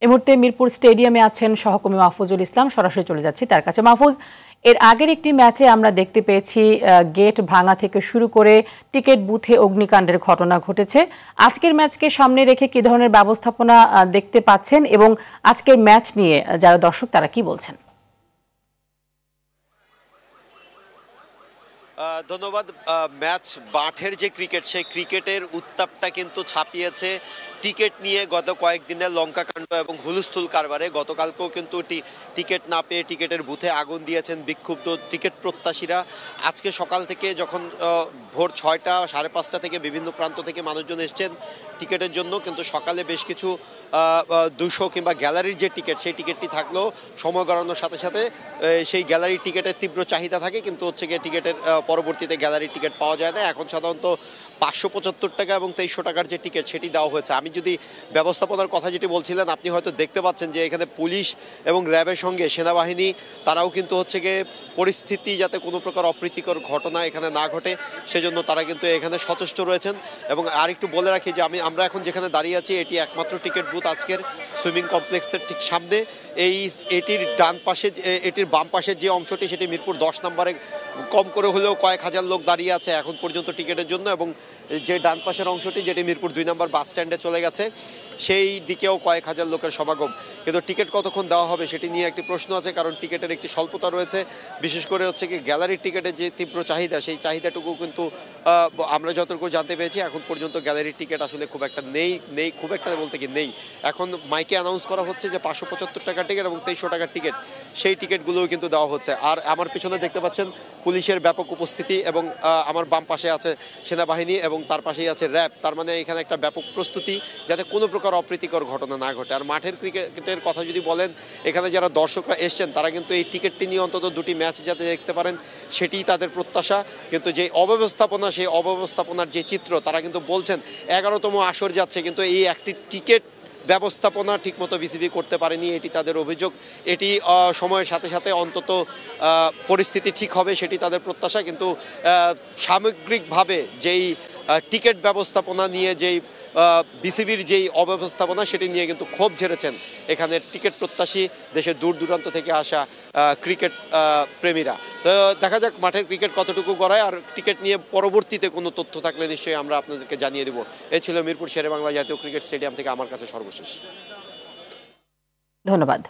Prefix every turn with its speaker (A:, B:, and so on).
A: এই মুহূর্তে মিরপুর স্টেডিয়ামে আছেন সহকর্মী মাহফুজুল ইসলাম। সরাসরি চলে যাচ্ছি তার কাছে। মাহফুজ, এর আগের একটি ম্যাচে আমরা দেখতে পেয়েছি গেট ভাঙা থেকে শুরু করে টিকিট বুথে অগ্নিকাণ্ডের ঘটনা ঘটেছে। আজকের ম্যাচকে সামনে রেখে কি ধরনের ব্যবস্থাপনা দেখতে পাচ্ছেন এবং আজকের ম্যাচ নিয়ে যারা দর্শক তারা কি বলছেন?
B: ধন্যবাদ। ম্যাচ মাঠের যে ক্রিকেট, সেই ক্রিকেটের উত্তাপটা কিন্তু ছাপিয়েছে টিকিট নিয়ে গত কয়েকদিনের লঙ্কাকাণ্ড এবং হুলস্থুল কারবারে। গতকালকেও কিন্তু টিকিট না পেয়ে টিকিটের বুথে আগুন দিয়েছেন বিক্ষুব্ধ টিকিট প্রত্যাশীরা। আজকে সকাল থেকে যখন ভোর 6টা 5:30 থেকে বিভিন্ন প্রান্ত থেকে মানুষজন এসছেন টিকিটের জন্য, কিন্তু সকালে বেশ কিছু 200 কিংবা গ্যালারির যে টিকিট, সেই টিকিটটি থাকলেও সময় গড়ানোর সাথে সাথে সেই গ্যালারির টিকিটের তীব্র চাহিদা থাকে, কিন্তু হচ্ছে গিয়ে টিকিটের পরবর্তীতে গ্যালারির টিকিট পাওয়া যায় না। এখন সাধারণত 575 টাকা এবং 2300 টাকার যে টিকিট সেটি দেওয়া হয়েছে। আমি যদি ব্যবস্থাপনার কথা যেটি বলছিলেন, আপনি হয়তো দেখতে পাচ্ছেন যে এখানে পুলিশ এবং র্যাবের সঙ্গে সেনাবাহিনী তারাও কিন্তু হচ্ছে গিয়ে পরিস্থিতি যাতে কোনো প্রকার অপ্রীতিকর ঘটনা এখানে না ঘটে সেজন্য তারা কিন্তু এখানে সচেষ্ট রয়েছেন। এবং আর একটু বলে রাখি যে আমরা এখন যেখানে দাঁড়িয়ে আছি এটি একমাত্র টিকিট বুথ আজকের সুইমিং কমপ্লেক্সের ঠিক সামনে। এটির ডান পাশে, এটির বাম পাশের যে অংশটি সেটি মিরপুর 10 নম্বরে কম করে হলেও কয়েক হাজার লোক দাঁড়িয়ে আছে এখন পর্যন্ত টিকিটের জন্য, এবং যে ডান পাশের অংশটি যেটি মিরপুর 2 নম্বর বাস স্ট্যান্ডে চলে গেছে সেই দিকেও কয়েক হাজার লোকের সমাগম। কিন্তু টিকিট কতক্ষণ দেওয়া হবে সেটি নিয়ে একটি প্রশ্ন আছে, কারণ টিকিটের একটি স্বল্পতা রয়েছে। বিশেষ করে হচ্ছে কি গ্যালারির টিকিটের যে তীব্র চাহিদা, সেই চাহিদাটুকু কিন্তু আমরা যতটুকু জানতে পেরেছি এখন পর্যন্ত গ্যালারির টিকিট আসলে খুব একটা নেই খুব একটা বলতে কি নেই। এখন মাইকে অ্যানাউন্স করা হচ্ছে যে 575 টাকার টিকিট এবং 2300 টাকার টিকিট, সেই টিকিটগুলোও কিন্তু দেওয়া হচ্ছে। আর আমার পিছনে দেখতে পাচ্ছেন পুলিশের ব্যাপক উপস্থিতি, এবং আমার বাম পাশে আছে সেনাবাহিনী এবং তার পাশেই আছে র্যাব। তার মানে এখানে একটা ব্যাপক প্রস্তুতি যাতে কোনো প্রকার অপ্রীতিকর ঘটনা না ঘটে। আর মাঠের ক্রিকেটের কথা যদি বলেন, এখানে যারা দর্শকরা এসছেন তারা কিন্তু এই টিকিটটি নিয়ে অন্তত 2টি ম্যাচ যাতে দেখতে পারেন সেটিই তাদের প্রত্যাশা। কিন্তু যে অব্যবস্থাপনা, সেই অব্যবস্থাপনার যে চিত্র, তারা কিন্তু বলছেন 11তম আসর যাচ্ছে কিন্তু এই একটি টিকিট ব্যবস্থাপনা ঠিকমতো বিসিবি করতে পারেনি, এটি তাদের অভিযোগ। এটি সময়ের সাথে সাথে অন্তত পরিস্থিতি ঠিক হবে সেটি তাদের প্রত্যাশা। কিন্তু সামগ্রিকভাবে যেই টিকিট ব্যবস্থাপনা নিয়ে যেই বিসিবির যেই অব্যবস্থাপনা সেটি নিয়ে কিন্তু ক্ষোভ ঝেড়েছেন এখানের টিকিট প্রত্যাশী, দেশের দূর দূরান্ত থেকে আসা ক্রিকেট প্রেমীরা। তো দেখা যাক মাঠের ক্রিকেট কতটুকু গড়ায়, আর টিকিট নিয়ে পরবর্তীতে কোনো তথ্য থাকলে নিশ্চয়ই আমরা আপনাদেরকে জানিয়ে দেবো। এই ছিল মিরপুর শেরেবাংলা জাতীয় ক্রিকেট স্টেডিয়াম থেকে আমার কাছে সর্বশেষ।
A: ধন্যবাদ।